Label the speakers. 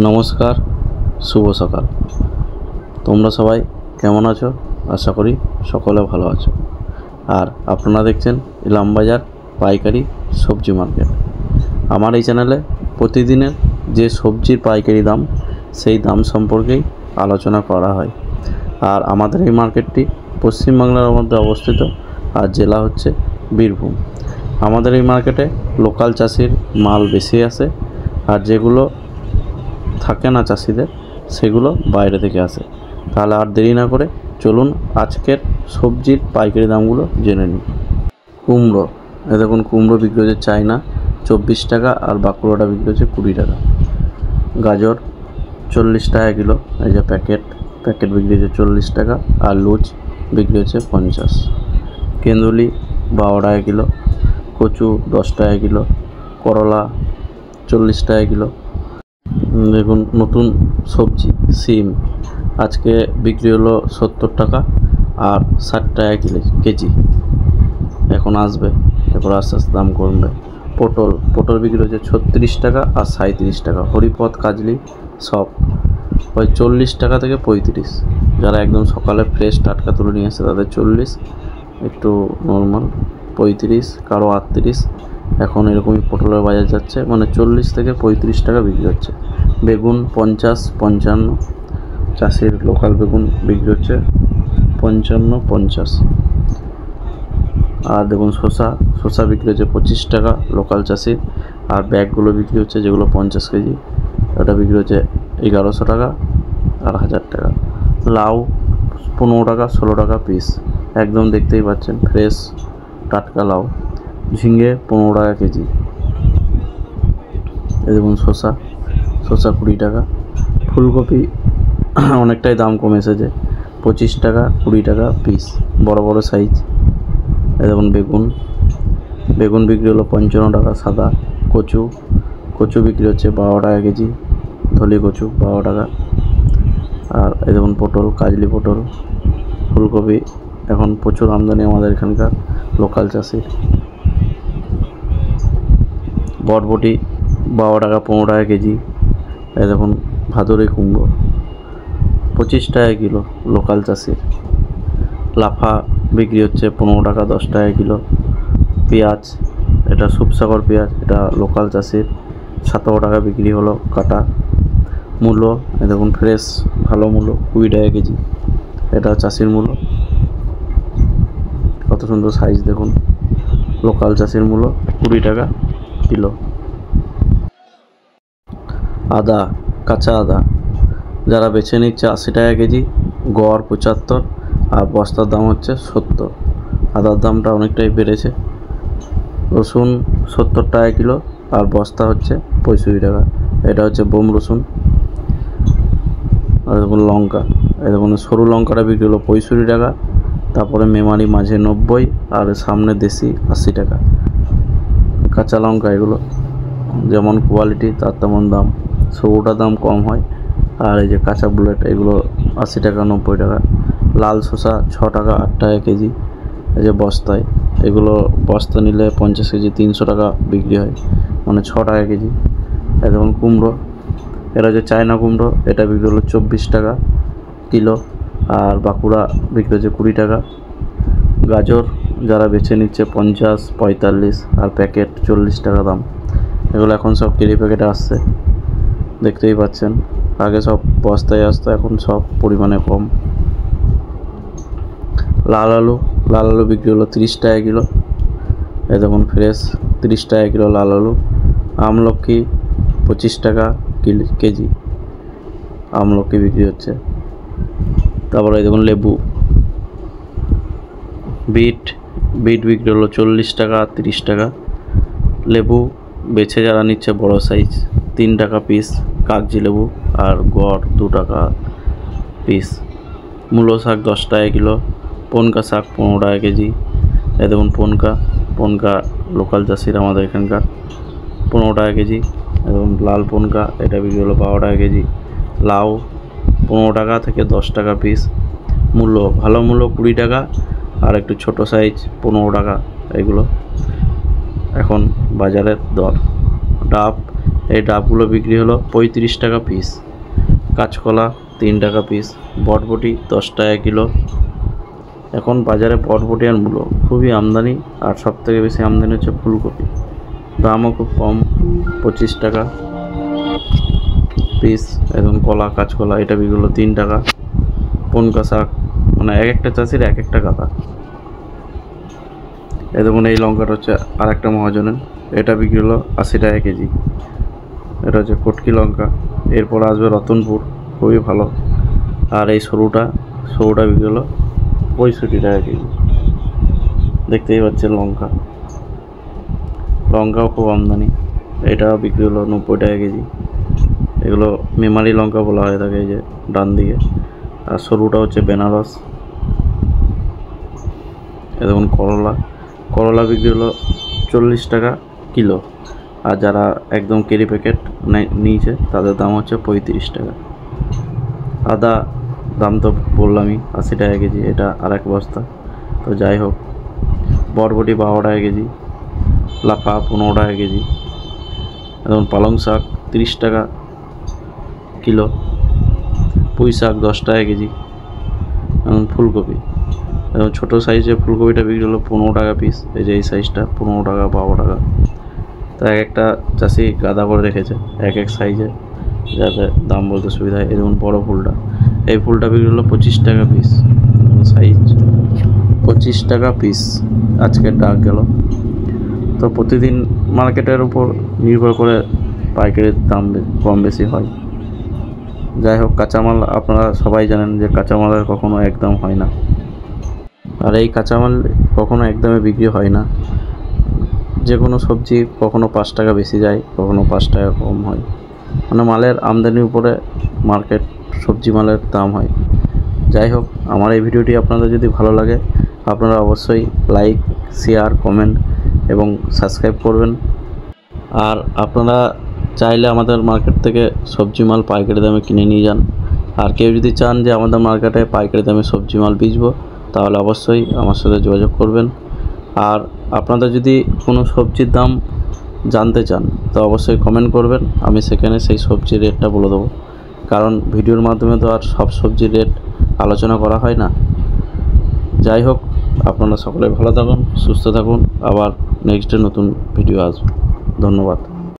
Speaker 1: নমস্কার, শুভ সকাল। তোমরা সবাই কেমন আছো? আশা করি সকলে ভালো আছো। আর আপনারা দেখছেন ইলামবাজার পাইকারি সবজি মার্কেট। আমার এই চ্যানেলে প্রতিদিনের যে সবজির পাইকারি দাম, সেই দাম সম্পর্কেই আলোচনা করা হয়। আর আমাদের এই মার্কেটটি পশ্চিমবাংলার মধ্যে অবস্থিত, আর জেলা হচ্ছে বীরভূম। আমাদের এই মার্কেটে লোকাল চাষির মাল বেশি আসে, আর যেগুলো থাকে না চাষিদের, সেগুলো বাইরে থেকে আসে। তাহলে আর দেরি না করে চলুন আজকের সবজির পাইকারি দামগুলো জেনে নিই। কুমড়ো, দেখুন কুমড়ো বিক্রি হচ্ছে চায়না 24 টাকা, আর বাঁকুড়াটা বিক্রি হচ্ছে 20 টাকা। গাজর 40 টাকা কিলো, এই যে প্যাকেট বিক্রি হচ্ছে 40 টাকা, আর লুচ বিক্রি হচ্ছে 50। কেন্দুলি 12 টাকা কিলো, কচু 10 টাকা কিলো, করলা 40 টাকা কিলো। দেখুন নতুন সবজি সিম আজকে বিক্রি হলো 70 টাকা আর 60 টাকা কেজি। এখন আসবে, এরপর আস্তে আস্তে দাম কমবে। পটল বিক্রি হচ্ছে 36 টাকা আর 37 টাকা। হরিপদ, কাজলি সব ওই 40 টাকা থেকে 35। যারা একদম সকালে ফ্রেশ টাটকা তুলে নিয়ে আসে তাদের 40, একটু নর্মাল 35, কারো 38। এখন এরকমই পটলের বাজার যাচ্ছে, মানে 40 থেকে 35 টাকা বিক্রি হচ্ছে। বেগুন 50-55, চাষির লোকাল বেগুন বিক্রি হচ্ছে 55-50। আর দেখুন শসা বিক্রি হচ্ছে 25 টাকা লোকাল চাষির। আর ব্যাগগুলো বিক্রি হচ্ছে যেগুলো 50 কেজি, ওটা বিক্রি হচ্ছে 1100 টাকা আর 1000 টাকা। লাউ 15 টাকা 16 টাকা পিস, একদম দেখতেই পাচ্ছেন ফ্রেশ টাটকা লাউ। ঝিঙে 15 টাকা কেজি। এই দেখুন শসা 20 টাকা। ফুলকপি অনেকটাই দাম কমে এসেছে, 25 টাকা 20 টাকা পিস, বড় বড় সাইজ। এই দেখুন বেগুন বিক্রি হলো 55 টাকা সাদা। কচু বিক্রি হচ্ছে 12 টাকা কেজি, ধলি কচু 12 টাকা। আর এই দেখুন পটল, কাজলি পটল। ফুলকপি এখন প্রচুর আমদানি আমাদের এখানকার লোকাল চাষির। বরবটি 12 টাকা 15 টাকা কেজি। এই দেখুন ভাদুরে কুমড়ো 25 টাকা কিলো লোকাল চাষির। লাফা বিক্রি হচ্ছে 15 টাকা 10 টাকা কিলো। পেঁয়াজ, এটা সুপসাগর পেঁয়াজ, এটা লোকাল চাষির 17 টাকা বিক্রি হলো কাটা। মূলো, এই দেখুন ফ্রেশ ভালো মূলো 20 টাকা কেজি, এটা চাষির মূলো। কত সুন্দর সাইজ দেখুন, লোকাল চাষির মূলো 20 টাকা কিলো। আদা, কাঁচা আদা যারা বেছে নিচ্ছে 80 টাকা কেজি, গড় 75, আর বস্তার দাম হচ্ছে 70। আদার দামটা অনেকটাই বেড়েছে। রসুন 70 টাকা কিলো, আর বস্তা হচ্ছে 65 টাকা। এটা হচ্ছে বোম রসুন। আর দেখুন লঙ্কা, এই দেখুন সরু লঙ্কাটা বিক্রি হলো 65 টাকা, তারপরে মেমারি মাঝে 90, আর সামনে দেশি 80 টাকা। কাঁচা লঙ্কা এগুলো যেমন কোয়ালিটি তার তেমন দাম, সরুটার দাম কম হয়। আর এই যে কাঁচা বুলেট এগুলো 80 টাকা 90 টাকা। লাল শসা 6 টাকা 8 টাকা কেজি, এই যে বস্তায়, এগুলো বস্তা নিলে 50 কেজি 300 টাকা বিক্রি হয়, মানে 6 টাকা কেজি। এই দেখুন কুমড়ো, এটা হচ্ছে চায়না কুমড়ো, এটা বিক্রি হলো 24 টাকা কিলো, আর বাঁকুড়া বিক্রি হচ্ছে 20 টাকা। গাজর যারা বেছে নিচ্ছে 50-45, আর প্যাকেট 40 টাকা দাম। এগুলো এখন সব কেজি প্যাকেটে আসছে, দেখতেই পাচ্ছেন। আগে সব বস্তায় আসতো, এখন সব পরিমাণে কম। লাল আলু বিক্রি হলো 30 টাকা কিলো, এই দেখুন ফ্রেশ 30 টাকা কিলো লাল আলু। আমলকি 25 টাকা কেজি আমলকি বিক্রি হচ্ছে। তারপরে এই দেখুন লেবু। বিট বিক্রি হলো 40 টাকা 30 টাকা। লেবু বেছে যারা নিচ্ছে বড় সাইজ 3 টাকা পিস কাগজি লেবু, আর গড় 2 টাকা পিস। মূলো শাক 10 টাকা কিলো। পনকা শাক 15 টাকা কেজি। এই দেখুন পনকা লোকাল চাষির আমাদের এখানকার 15 টাকা কেজি। এবং লাল পনকা, এটা বিক্রি হলো 12 টাকা কেজি। লাউ 15 টাকা থেকে 10 টাকা পিস। ভালো মূলো 20 টাকা, আর একটু ছোট সাইজ 15 টাকা। এগুলো এখন বাজারের দর। ডাব এই ডাবগুলো বিক্রি হলো 35 টাকা পিস। কাঁচকলা 3 টাকা পিস। বটবটি 10 টাকা কিলো। এখন বাজারে বটবটি আর মূলো খুবই আমদানি, আর সবথেকে বেশি আমদানি হচ্ছে ফুলকপি। দামও খুব কম, 25 টাকা পিস। এবং কলা, কাঁচকলা এটা বিক্রি হলো 3 টাকা। পনকা শাক, মানে এক একটা চাষির এক একটা গাদা। এই দেখুন, এই লঙ্কাটা হচ্ছে আর একটা মহাজনের, এটা বিক্রি হলো 80 টাকা কেজি। এটা হচ্ছে কটকি লঙ্কা। এরপর আসবে রতনপুর, খুবই ভালো। আর এই সরুটা বিক্রি হলো 65 টাকা কেজি। দেখতেই পাচ্ছেন লঙ্কাও খুব আমদানি। এটা বিক্রি হলো 90 টাকা কেজি। এগুলো মেমারি লঙ্কা বলা হয়ে থাকে, এই যে ডান দিকে। আর সরুটা হচ্ছে বেনারস। এ দেখুন করলা বিক্রি হলো 40 টাকা কিলো। আর যারা একদম কেরি প্যাকেট নিয়েছে তাদের দাম হচ্ছে 35 টাকা। আদা দাম তো বললামই, 80 টাকা কেজি, এটা আর এক বস্তা। তো যাই হোক, বরবটি 12 টাকা কেজি। লাফা 15 টাকা কেজি। এবং পালং শাক 30 টাকা কিলো। পুঁই শাক 10 টাকা কেজি। এবং ফুলকপি, এবং ছোটো সাইজের ফুলকপিটা বিক্রি হলো 15 টাকা পিস। এই যে এই সাইজটা 15 টাকা, 12 টাকা। তো এক একটা চাষি গাদা করে রেখেছে এক এক সাইজে, যাতে দাম বলতে সুবিধা হয়। যেমন বড়ো ফুলটা, এই ফুলটা বিক্রি হলো 25 টাকা পিস। সাইজ 25 টাকা পিস। আজকের ডাক গেল। তো প্রতিদিন মার্কেটের উপর নির্ভর করে পাইকারির দাম কম বেশি হয়। যাই হোক, কাঁচামাল আপনারা সবাই জানেন যে কাঁচামালের কখনো একদম হয় না। আর এই কাঁচামাল কখনো একদমে বিক্রি হয় না। যে কোনো সবজি কখনো 5 টাকা বেশি যায়, কখনো 5 টাকা কম হয়। মানে মালের আমদানির উপরে মার্কেট সবজি মালের দাম হয়। যাই হোক, আমার এই ভিডিওটি আপনাদের যদি ভালো লাগে, আপনারা অবশ্যই লাইক, শেয়ার, কমেন্ট এবং সাবস্ক্রাইব করবেন। আর আপনারা চাইলে আমাদের মার্কেট থেকে সবজি মাল পাইকারি দামে কিনে নিয়ে যান। আর কেউ যদি চান যে আমাদের মার্কেটে পাইকারি দামে সবজি মাল বেচবো, তাহলে অবশ্যই আমার সাথে যোগাযোগ করবেন। আর আপনাদের যদি কোনো সবজির দাম জানতে চান, তো অবশ্যই কমেন্ট করবেন, আমি সেখানে সেই সবজির রেটটা বলে দেবো। কারণ ভিডিওর মাধ্যমে তো আর সব সবজির রেট আলোচনা করা হয় না। যাই হোক, আপনারা সকলে ভালো থাকুন, সুস্থ থাকুন। আবার নেক্সট ডে নতুন ভিডিও আসবে। ধন্যবাদ।